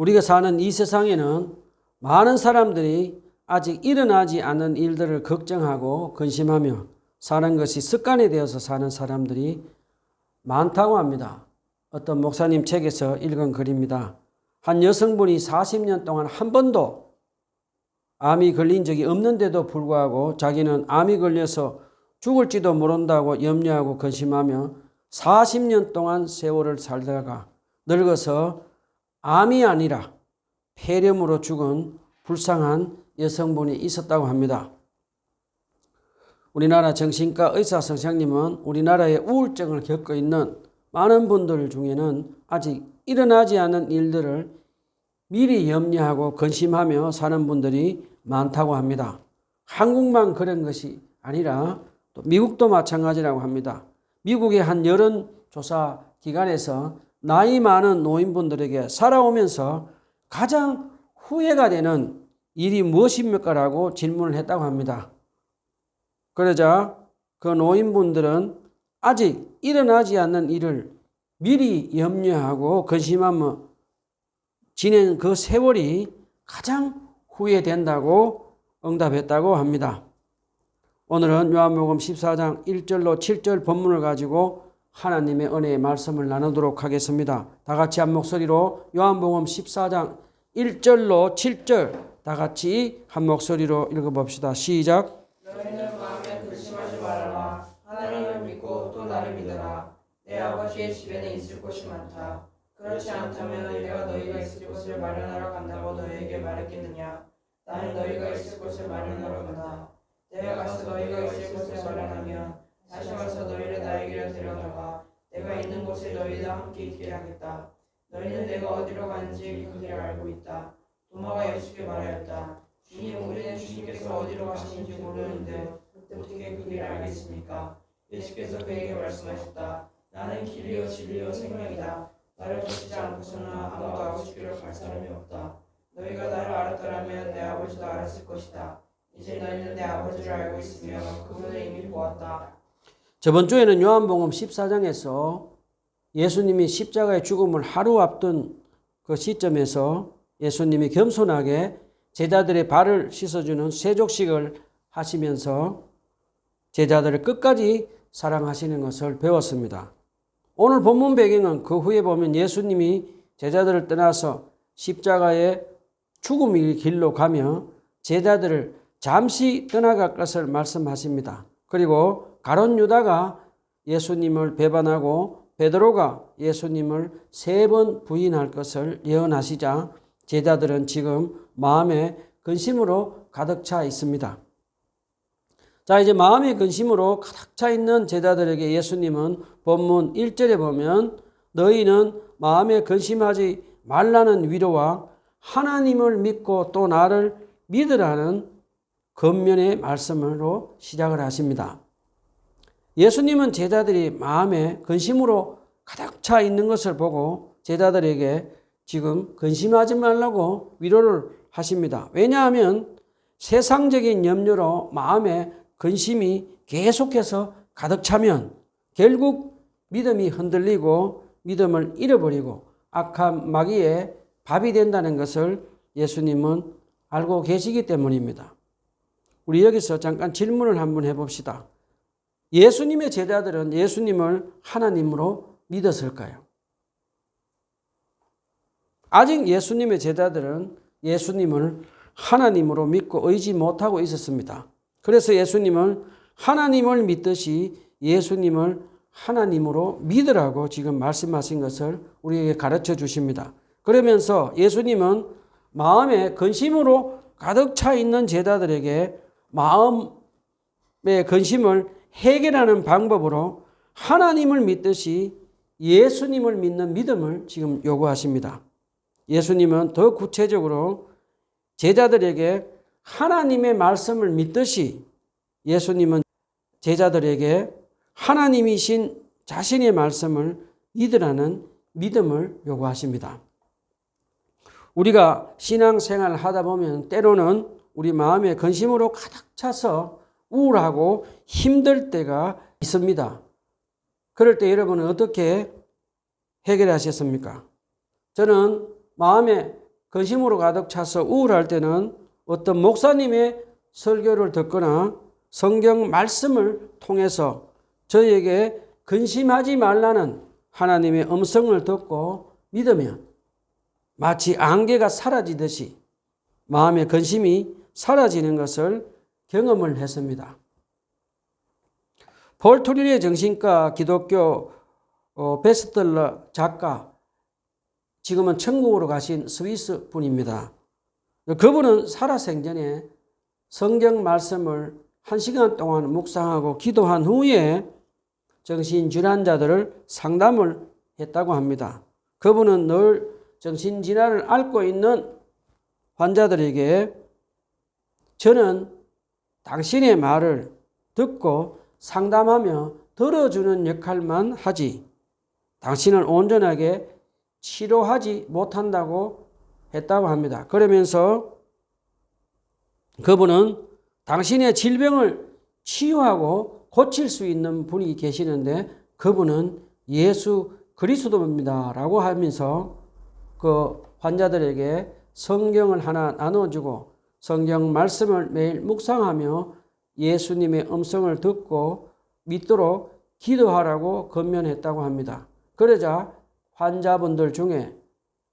우리가 사는 이 세상에는 많은 사람들이 아직 일어나지 않은 일들을 걱정하고 근심하며 사는 것이 습관이 되어서 사는 사람들이 많다고 합니다. 어떤 목사님 책에서 읽은 글입니다. 한 여성분이 40년 동안 한 번도 암이 걸린 적이 없는데도 불구하고 자기는 암이 걸려서 죽을지도 모른다고 염려하고 근심하며 40년 동안 세월을 살다가 늙어서 암이 아니라 폐렴으로 죽은 불쌍한 여성분이 있었다고 합니다. 우리나라 정신과 의사 선생님은 우리나라의 우울증을 겪고 있는 많은 분들 중에는 아직 일어나지 않은 일들을 미리 염려하고 근심하며 사는 분들이 많다고 합니다. 한국만 그런 것이 아니라 또 미국도 마찬가지라고 합니다. 미국의 한 여론조사 기관에서 나이 많은 노인분들에게 살아오면서 가장 후회가 되는 일이 무엇입니까라고 질문을 했다고 합니다. 그러자 그 노인분들은 아직 일어나지 않는 일을 미리 염려하고 근심하며 지낸 그 세월이 가장 후회된다고 응답했다고 합니다. 오늘은 요한복음 14장 1절로 7절 본문을 가지고 하나님의 은혜의 말씀을 나누도록 하겠습니다. 다 같이 한 목소리로 요한복음 14장 1절로 7절 다 같이 한 목소리로 읽어봅시다. 시작. 너희는 마음에 근심하지 말아라. 하나님을 믿고 또 나를 믿어라. 내 아버지의 집에는 있을 곳이 많다. 그렇지 않다면 내가 너희가 있을 곳을 마련하러 간다고 너희에게 말했겠느냐. 나는 너희가 있을 곳을 마련하러 간다. 내가 가서 너희가 있을 곳을 마련하면 다시 와서 너희를 나에게로 데려다가 내가 있는 곳에 너희와 함께 있게 하겠다. 너희는 내가 어디로 가는지 그 길을 알고 있다. 도마가 예수께 말하였다. 주님, 우리는 주님께서 어디로 가시는지 모르는데 어떻게 그 길을 알겠습니까? 예수께서 그에게 말씀하셨다. 나는 길이요 진리요 생명이다. 나를 쫓지 않고서는 아무도 아버지께로 갈 사람이 없다. 너희가 나를 알았더라면 내 아버지도 알았을 것이다. 이제 너희는 내 아버지를 알고 있으며 그분을 이미 보았다. 저번 주에는 요한복음 14장에서 예수님이 십자가의 죽음을 하루 앞둔 그 시점에서 예수님이 겸손하게 제자들의 발을 씻어주는 세족식을 하시면서 제자들을 끝까지 사랑하시는 것을 배웠습니다. 오늘 본문 배경은 그 후에 보면 예수님이 제자들을 떠나서 십자가의 죽음의 길로 가며 제자들을 잠시 떠나갈 것을 말씀하십니다. 그리고 가룟 유다가 예수님을 배반하고 베드로가 예수님을 3번 부인할 것을 예언하시자 제자들은 지금 마음의 근심으로 가득 차 있습니다. 자, 이제 마음의 근심으로 가득 차 있는 제자들에게 예수님은 본문 1절에 보면 너희는 마음에 근심하지 말라는 위로와 하나님을 믿고 또 나를 믿으라는 권면의 말씀으로 시작을 하십니다. 예수님은 제자들이 마음에 근심으로 가득 차 있는 것을 보고 제자들에게 지금 근심하지 말라고 위로를 하십니다. 왜냐하면 세상적인 염려로 마음에 근심이 계속해서 가득 차면 결국 믿음이 흔들리고 믿음을 잃어버리고 악한 마귀의 밥이 된다는 것을 예수님은 알고 계시기 때문입니다. 우리 여기서 잠깐 질문을 한번 해봅시다. 예수님의 제자들은 예수님을 하나님으로 믿었을까요? 아직 예수님의 제자들은 예수님을 하나님으로 믿고 의지 못하고 있었습니다. 그래서 예수님은 하나님을 믿듯이 예수님을 하나님으로 믿으라고 지금 말씀하신 것을 우리에게 가르쳐 주십니다. 그러면서 예수님은 마음에 근심으로 가득 차 있는 제자들에게 마음의 근심을 해결하는 방법으로 하나님을 믿듯이 예수님을 믿는 믿음을 지금 요구하십니다. 예수님은 더 구체적으로 제자들에게 하나님의 말씀을 믿듯이 예수님은 제자들에게 하나님이신 자신의 말씀을 믿으라는 믿음을 요구하십니다. 우리가 신앙생활을 하다 보면 때로는 우리 마음에 근심으로 가득 차서 우울하고 힘들 때가 있습니다. 그럴 때 여러분은 어떻게 해결하셨습니까? 저는 마음에 근심으로 가득 차서 우울할 때는 어떤 목사님의 설교를 듣거나 성경 말씀을 통해서 저희에게 근심하지 말라는 하나님의 음성을 듣고 믿으면 마치 안개가 사라지듯이 마음의 근심이 사라지는 것을 경험을 했습니다. 폴 트루니의 정신과 기독교 베스트셀러 작가, 지금은 천국으로 가신 스위스 분입니다. 그분은 살아생전에 성경 말씀을 1시간 동안 묵상하고 기도한 후에 정신질환자들을 상담을 했다고 합니다. 그분은 늘 정신질환을 앓고 있는 환자들에게 저는 당신의 말을 듣고 상담하며 들어주는 역할만 하지 당신을 온전하게 치료하지 못한다고 했다고 합니다. 그러면서 그분은 당신의 질병을 치유하고 고칠 수 있는 분이 계시는데 그분은 예수 그리스도입니다 라고 하면서 그 환자들에게 성경을 하나 나눠주고 성경 말씀을 매일 묵상하며 예수님의 음성을 듣고 믿도록 기도하라고 권면했다고 합니다. 그러자 환자분들 중에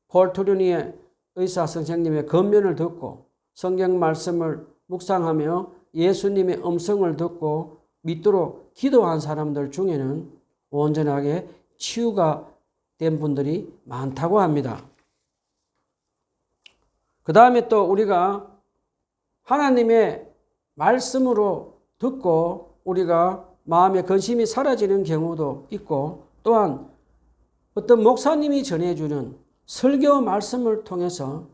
폴 트루니의 의사 선생님의 권면을 듣고 성경 말씀을 묵상하며 예수님의 음성을 듣고 믿도록 기도한 사람들 중에는 온전하게 치유가 된 분들이 많다고 합니다. 그 다음에 또 우리가 하나님의 말씀으로 듣고 우리가 마음의 근심이 사라지는 경우도 있고 또한 어떤 목사님이 전해주는 설교 말씀을 통해서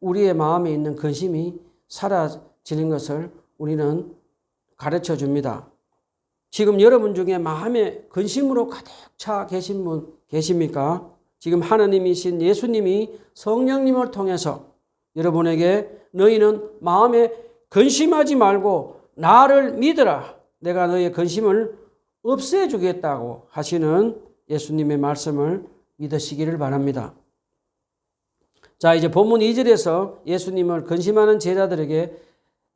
우리의 마음에 있는 근심이 사라지는 것을 우리는 가르쳐 줍니다. 지금 여러분 중에 마음에 근심으로 가득 차 계신 분 계십니까? 지금 하나님이신 예수님이 성령님을 통해서 여러분에게 너희는 마음에 근심하지 말고 나를 믿으라. 내가 너희의 근심을 없애주겠다고 하시는 예수님의 말씀을 믿으시기를 바랍니다. 자, 이제 본문 2절에서 예수님을 근심하는 제자들에게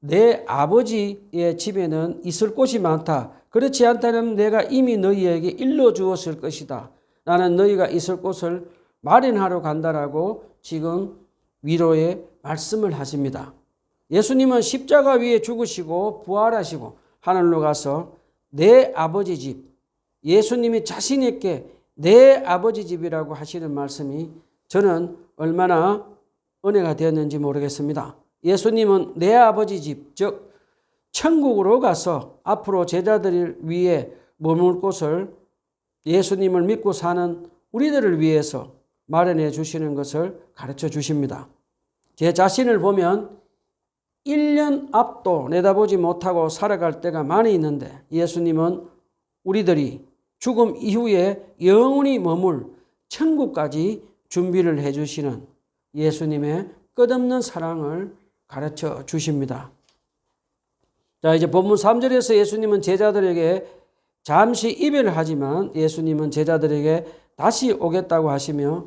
내 아버지의 집에는 있을 곳이 많다. 그렇지 않다면 내가 이미 너희에게 일러주었을 것이다. 나는 너희가 있을 곳을 마련하러 간다라고 지금 위로의 말씀을 하십니다. 예수님은 십자가 위에 죽으시고 부활하시고 하늘로 가서 내 아버지 집, 예수님이 자신있게 내 아버지 집이라고 하시는 말씀이 저는 얼마나 은혜가 되었는지 모르겠습니다. 예수님은 내 아버지 집, 즉 천국으로 가서 앞으로 제자들 위해 머물 곳을 예수님을 믿고 사는 우리들을 위해서 마련해 주시는 것을 가르쳐 주십니다. 제 자신을 보면 1년 앞도 내다보지 못하고 살아갈 때가 많이 있는데 예수님은 우리들이 죽음 이후에 영원히 머물 천국까지 준비를 해주시는 예수님의 끝없는 사랑을 가르쳐 주십니다. 자, 이제 본문 3절에서 예수님은 제자들에게 잠시 이별을 하지만 예수님은 제자들에게 다시 오겠다고 하시며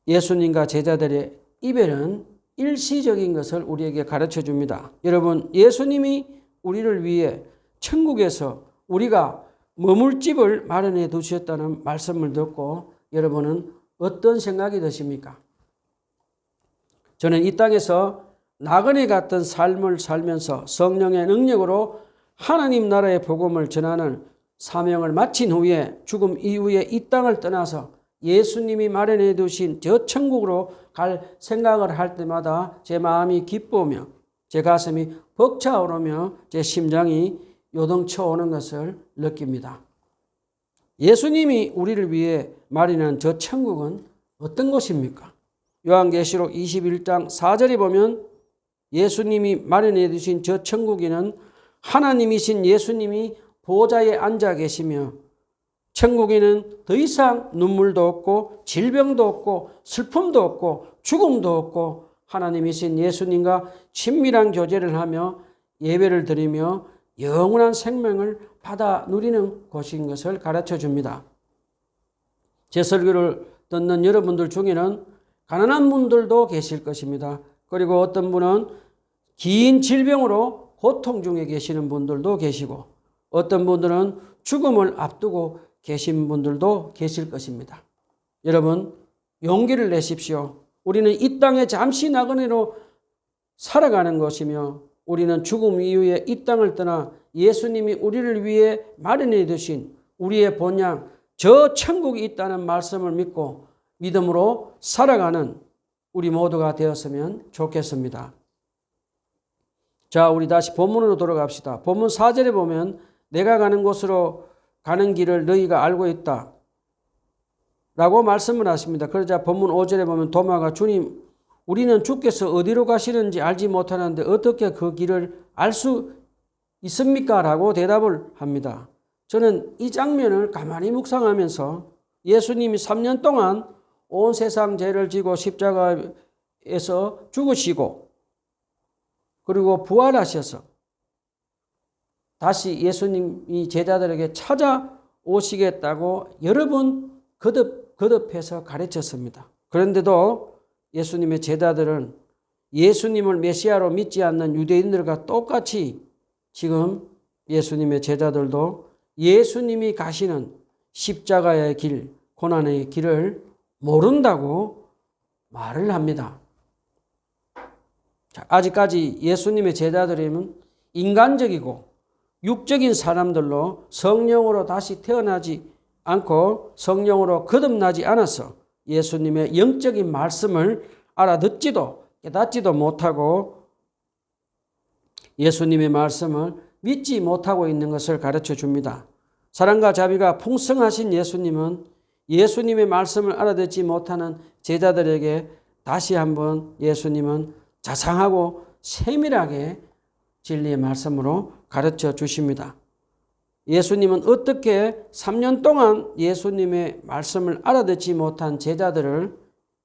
예수님과 제자들의 이별은 일시적인 것을 우리에게 가르쳐 줍니다. 여러분, 예수님이 우리를 위해 천국에서 우리가 머물 집을 마련해 두셨다는 말씀을 듣고 여러분은 어떤 생각이 드십니까? 저는 이 땅에서 나그네 같은 삶을 살면서 성령의 능력으로 하나님 나라의 복음을 전하는 사명을 마친 후에 죽음 이후에 이 땅을 떠나서 예수님이 마련해 두신 저 천국으로 갈 생각을 할 때마다 제 마음이 기쁘며 제 가슴이 벅차오르며 제 심장이 요동쳐 오는 것을 느낍니다. 예수님이 우리를 위해 마련한 저 천국은 어떤 곳입니까? 요한계시록 21장 4절에 보면 예수님이 마련해 두신 저 천국에는 하나님이신 예수님이 보좌에 앉아 계시며 천국에는 더 이상 눈물도 없고 질병도 없고 슬픔도 없고 죽음도 없고 하나님이신 예수님과 친밀한 교제를 하며 예배를 드리며 영원한 생명을 받아 누리는 곳인 것을 가르쳐 줍니다. 제 설교를 듣는 여러분들 중에는 가난한 분들도 계실 것입니다. 그리고 어떤 분은 긴 질병으로 고통 중에 계시는 분들도 계시고 어떤 분들은 죽음을 앞두고 계신 분들도 계실 것입니다. 여러분 용기를 내십시오. 우리는 이 땅에 잠시 나그네로 살아가는 것이며 우리는 죽음 이후에 이 땅을 떠나 예수님이 우리를 위해 마련해 두신 우리의 본향 저 천국이 있다는 말씀을 믿고 믿음으로 살아가는 우리 모두가 되었으면 좋겠습니다. 자, 우리 다시 본문으로 돌아갑시다. 본문 4절에 보면 내가 가는 곳으로 가는 길을 너희가 알고 있다 라고 말씀을 하십니다. 그러자 본문 5절에 보면 도마가 주님 우리는 주께서 어디로 가시는지 알지 못하는데 어떻게 그 길을 알 수 있습니까? 라고 대답을 합니다. 저는 이 장면을 가만히 묵상하면서 예수님이 3년 동안 온 세상 죄를 지고 십자가에서 죽으시고 그리고 부활하셔서 다시 예수님이 제자들에게 찾아오시겠다고 여러 번 거듭해서 가르쳤습니다. 그런데도 예수님의 제자들은 예수님을 메시아로 믿지 않는 유대인들과 똑같이 지금 예수님의 제자들도 예수님이 가시는 십자가의 길, 고난의 길을 모른다고 말을 합니다. 아직까지 예수님의 제자들은 인간적이고 육적인 사람들로 성령으로 다시 태어나지 않고 성령으로 거듭나지 않아서 예수님의 영적인 말씀을 알아듣지도 깨닫지도 못하고 예수님의 말씀을 믿지 못하고 있는 것을 가르쳐 줍니다. 사랑과 자비가 풍성하신 예수님은 예수님의 말씀을 알아듣지 못하는 제자들에게 다시 한번 예수님은 자상하고 세밀하게 진리의 말씀으로 가르쳐 주십니다. 예수님은 어떻게 3년 동안 예수님의 말씀을 알아듣지 못한 제자들을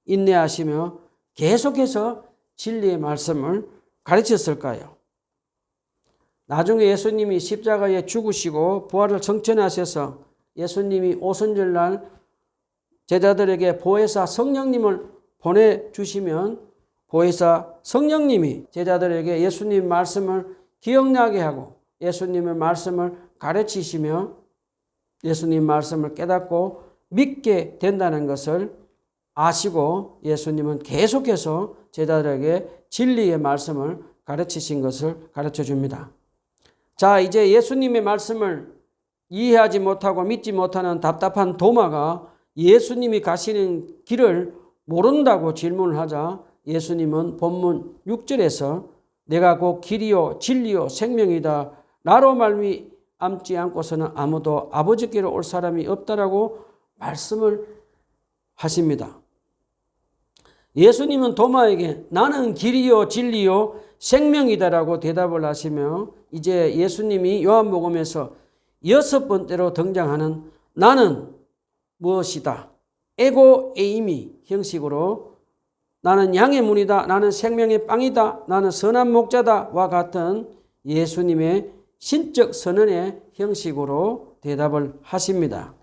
인내하시며 계속해서 진리의 말씀을 가르쳤을까요? 나중에 예수님이 십자가에 죽으시고 부활을 성천하셔서 예수님이 오순절날 제자들에게 보혜사 성령님을 보내주시면 보혜사 성령님이 제자들에게 예수님 말씀을 기억나게 하고 예수님의 말씀을 가르치시며 예수님 말씀을 깨닫고 믿게 된다는 것을 아시고 예수님은 계속해서 제자들에게 진리의 말씀을 가르치신 것을 가르쳐 줍니다. 자, 이제 예수님의 말씀을 이해하지 못하고 믿지 못하는 답답한 도마가 예수님이 가시는 길을 모른다고 질문을 하자 예수님은 본문 6절에서 내가 곧 길이요 진리요 생명이다. 나로 말미암지 않고서는 아무도 아버지께로 올 사람이 없다라고 말씀을 하십니다. 예수님은 도마에게 나는 길이요 진리요 생명이다라고 대답을 하시며 이제 예수님이 요한복음에서 6번째로 등장하는 나는 무엇이다. 에고 에이미 형식으로 나는 양의 문이다. 나는 생명의 빵이다. 나는 선한 목자다와 같은 예수님의 신적 선언의 형식으로 대답을 하십니다.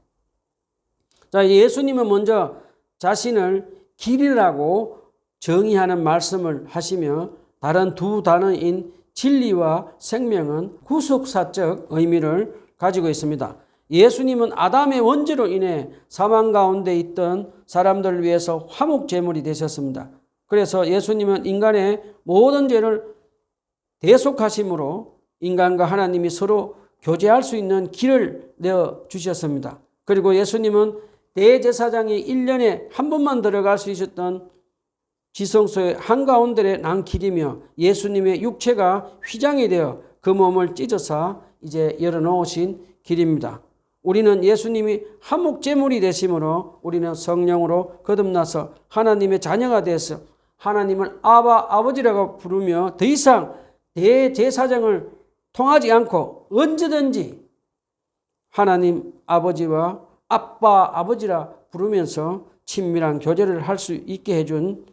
자, 예수님은 먼저 자신을 길이라고 정의하는 말씀을 하시며 다른 두 단어인 진리와 생명은 구속사적 의미를 가지고 있습니다. 예수님은 아담의 원죄로 인해 사망 가운데 있던 사람들을 위해서 화목제물이 되셨습니다. 그래서 예수님은 인간의 모든 죄를 대속하심으로 인간과 하나님이 서로 교제할 수 있는 길을 내어주셨습니다. 그리고 예수님은 대제사장이 1년에 한 번만 들어갈 수 있었던 지성소의 한가운데에 난 길이며 예수님의 육체가 휘장이 되어 그 몸을 찢어서 이제 열어놓으신 길입니다. 우리는 예수님이 한목제물이 되심으로 우리는 성령으로 거듭나서 하나님의 자녀가 되어서 하나님을 아버지라고 부르며 더 이상 대제사장을 통하지 않고 언제든지 하나님 아버지와 아버지라 부르면서 친밀한 교제를 할 수 있게 해준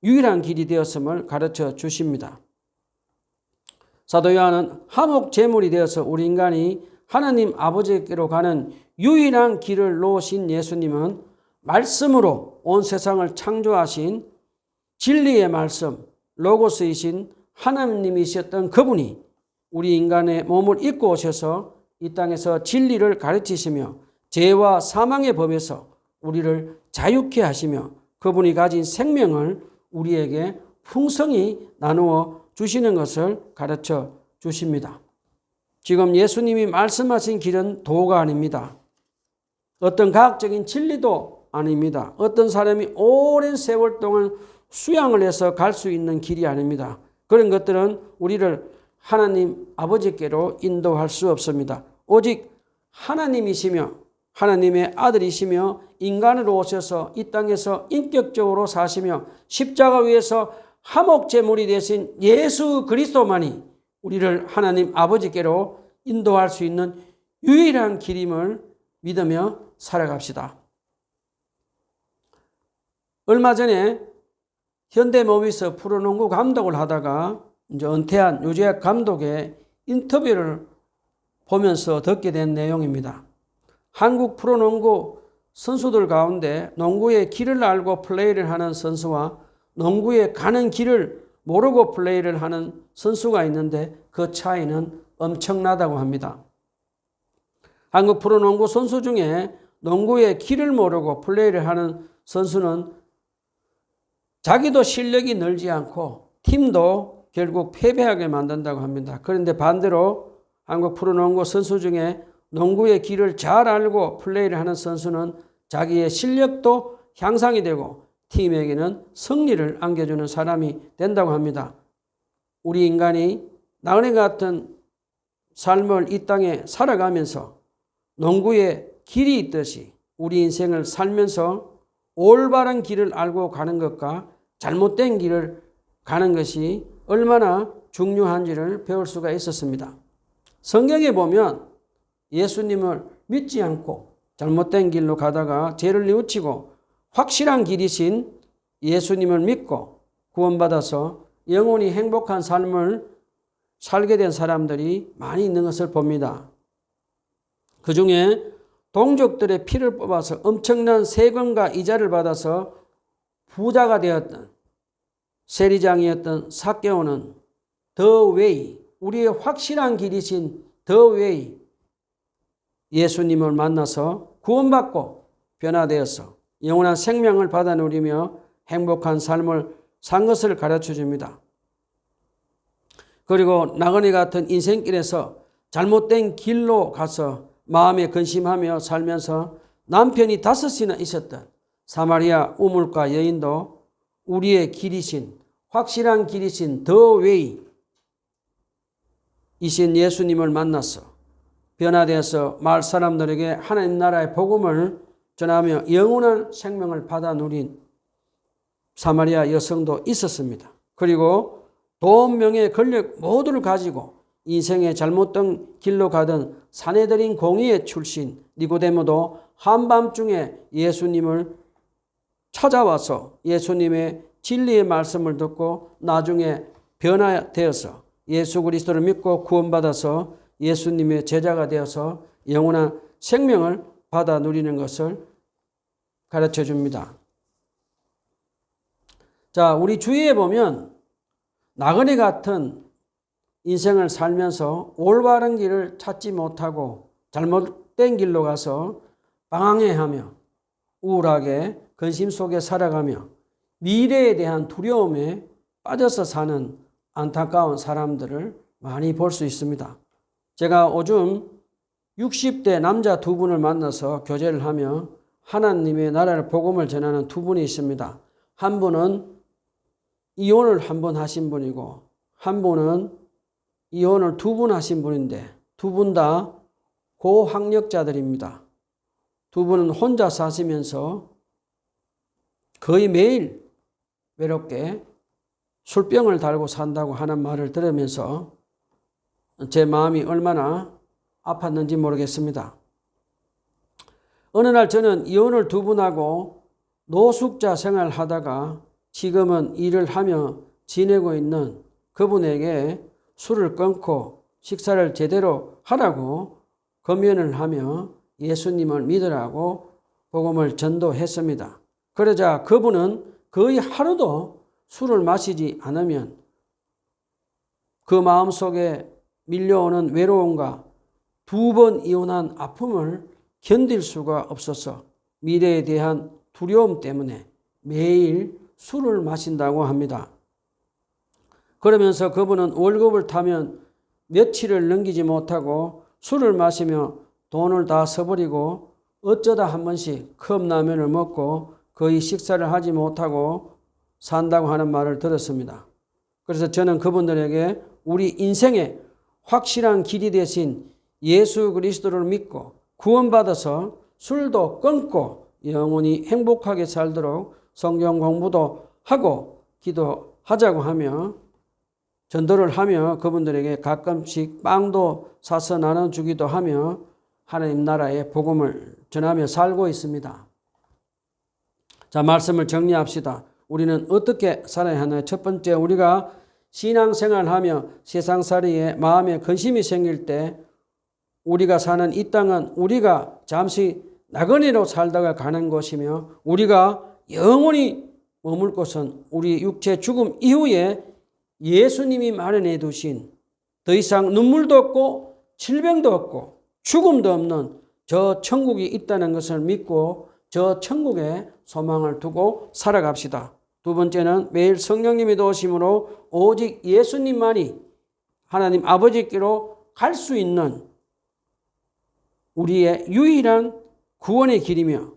유일한 길이 되었음을 가르쳐 주십니다. 사도 요한은 화목제물이 되어서 우리 인간이 하나님 아버지께로 가는 유일한 길을 놓으신 예수님은 말씀으로 온 세상을 창조하신 진리의 말씀, 로고스이신 하나님이셨던 그분이 우리 인간의 몸을 입고 오셔서 이 땅에서 진리를 가르치시며 죄와 사망의 법에서 우리를 자유케 하시며 그분이 가진 생명을 우리에게 풍성히 나누어 주시는 것을 가르쳐 주십니다. 지금 예수님이 말씀하신 길은 도가 아닙니다. 어떤 과학적인 진리도 아닙니다. 어떤 사람이 오랜 세월 동안 수양을 해서 갈 수 있는 길이 아닙니다. 그런 것들은 우리를 하나님 아버지께로 인도할 수 없습니다. 오직 하나님이시며 하나님의 아들이시며 인간으로 오셔서 이 땅에서 인격적으로 사시며 십자가 위에서 화목제물이 되신 예수 그리스도만이 우리를 하나님 아버지께로 인도할 수 있는 유일한 길임을 믿으며 살아갑시다. 얼마 전에 현대모비스 프로농구 감독을 하다가 이제 은퇴한 유재학 감독의 인터뷰를 보면서 듣게 된 내용입니다. 한국 프로농구 선수들 가운데 농구의 길을 알고 플레이를 하는 선수와 농구에 가는 길을 모르고 플레이를 하는 선수가 있는데 그 차이는 엄청나다고 합니다. 한국 프로농구 선수 중에 농구의 길을 모르고 플레이를 하는 선수는 자기도 실력이 늘지 않고 팀도 결국 패배하게 만든다고 합니다. 그런데 반대로 한국 프로농구 선수 중에 농구의 길을 잘 알고 플레이를 하는 선수는 자기의 실력도 향상이 되고 팀에게는 승리를 안겨주는 사람이 된다고 합니다. 우리 인간이 나그네 같은 삶을 이 땅에 살아가면서 농구의 길이 있듯이 우리 인생을 살면서 올바른 길을 알고 가는 것과 잘못된 길을 가는 것이 얼마나 중요한지를 배울 수가 있었습니다. 성경에 보면 예수님을 믿지 않고 잘못된 길로 가다가 죄를 뉘우치고 확실한 길이신 예수님을 믿고 구원받아서 영원히 행복한 삶을 살게 된 사람들이 많이 있는 것을 봅니다. 그 중에 동족들의 피를 뽑아서 엄청난 세금과 이자를 받아서 부자가 되었던 세리장이었던 삭개오는 더 웨이, 우리의 확실한 길이신 더 웨이 예수님을 만나서 구원받고 변화되어서 영원한 생명을 받아 누리며 행복한 삶을 산 것을 가르쳐 줍니다. 그리고 나그네 같은 인생길에서 잘못된 길로 가서 마음에 근심하며 살면서 남편이 5이나 있었던 사마리아 우물가 여인도 우리의 길이신 확실한 길이신 더 웨이 이신 예수님을 만나서 변화되어서 마을 사람들에게 하나님 나라의 복음을 전하며 영원한 생명을 받아 누린 사마리아 여성도 있었습니다. 그리고 돈, 명예, 권력 모두를 가지고 인생의 잘못된 길로 가던 사내들인 공의의 출신 니고데모도 한밤중에 예수님을 찾아와서 예수님의 진리의 말씀을 듣고 나중에 변화되어서 예수 그리스도를 믿고 구원받아서 예수님의 제자가 되어서 영원한 생명을 받아 누리는 것을 가르쳐 줍니다. 자, 우리 주위에 보면 나그네 같은 인생을 살면서 올바른 길을 찾지 못하고 잘못된 길로 가서 방황해하며 우울하게 근심 속에 살아가며 미래에 대한 두려움에 빠져서 사는 안타까운 사람들을 많이 볼 수 있습니다. 제가 요즘 60대 남자 2분을 만나서 교제를 하며 하나님의 나라를 복음을 전하는 2분이 있습니다. 한 분은 이혼을 한 번 하신 분이고 한 분은 이혼을 2분 하신 분인데 2분 다 고학력자들입니다. 2분은 혼자 사시면서 거의 매일 외롭게 술병을 달고 산다고 하는 말을 들으면서 제 마음이 얼마나 아팠는지 모르겠습니다. 어느 날 저는 이혼을 2분 하고 노숙자 생활을 하다가 지금은 일을 하며 지내고 있는 그분에게 술을 끊고 식사를 제대로 하라고 권면을 하며 예수님을 믿으라고 복음을 전도했습니다. 그러자 그분은 거의 하루도 술을 마시지 않으면 그 마음속에 밀려오는 외로움과 2번 이혼한 아픔을 견딜 수가 없어서 미래에 대한 두려움 때문에 매일 술을 마신다고 합니다. 그러면서 그분은 월급을 타면 며칠을 넘기지 못하고 술을 마시며 돈을 다 써버리고 어쩌다 한 번씩 컵라면을 먹고 거의 식사를 하지 못하고 산다고 하는 말을 들었습니다. 그래서 저는 그분들에게 우리 인생의 확실한 길이 되신 예수 그리스도를 믿고 구원받아서 술도 끊고 영원히 행복하게 살도록 성경 공부도 하고 기도하자고 하며 전도를 하며 그분들에게 가끔씩 빵도 사서 나눠주기도 하며 하나님 나라의 복음을 전하며 살고 있습니다. 자, 말씀을 정리합시다. 우리는 어떻게 살아야 하나요? 첫 번째, 우리가 신앙생활을 하며 세상살이에 마음에 근심이 생길 때 우리가 사는 이 땅은 우리가 잠시 나그네로 살다가 가는 곳이며 우리가 영원히 머물 곳은 우리 육체 죽음 이후에 예수님이 마련해 두신 더 이상 눈물도 없고 질병도 없고 죽음도 없는 저 천국이 있다는 것을 믿고 저 천국에 소망을 두고 살아갑시다. 두 번째는 매일 성령님이 도우심으로 오직 예수님만이 하나님 아버지께로 갈 수 있는 우리의 유일한 구원의 길이며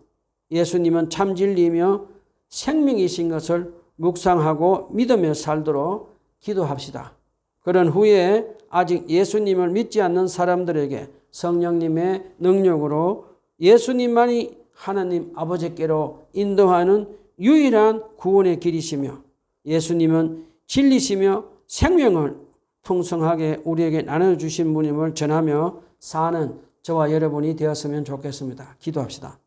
예수님은 참 진리이며 생명이신 것을 묵상하고 믿으며 살도록 기도합시다. 그런 후에 아직 예수님을 믿지 않는 사람들에게 성령님의 능력으로 예수님만이 하나님 아버지께로 인도하는 유일한 구원의 길이시며 예수님은 진리시며 생명을 풍성하게 우리에게 나눠주신 분임을 전하며 사는 저와 여러분이 되었으면 좋겠습니다. 기도합시다.